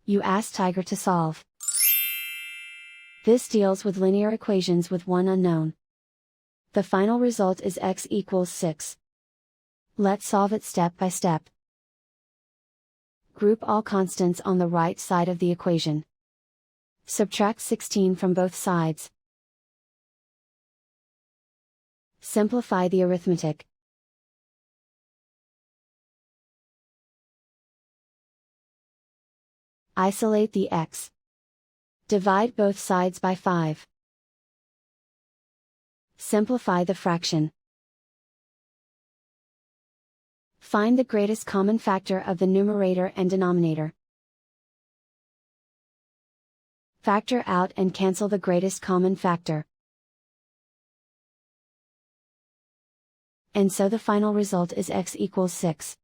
You ask Tiger to solve. This deals with linear equations with one unknown. The final result is x equals 6. Let's solve it step by step. Group all constants on the right side of the equation. Subtract 16 from both sides. Simplify the arithmetic. Isolate the x. Divide both sides by 5. Simplify the fraction. Find the greatest common factor of the numerator and denominator. Factor out and cancel the greatest common factor. And so the final result is x equals 6.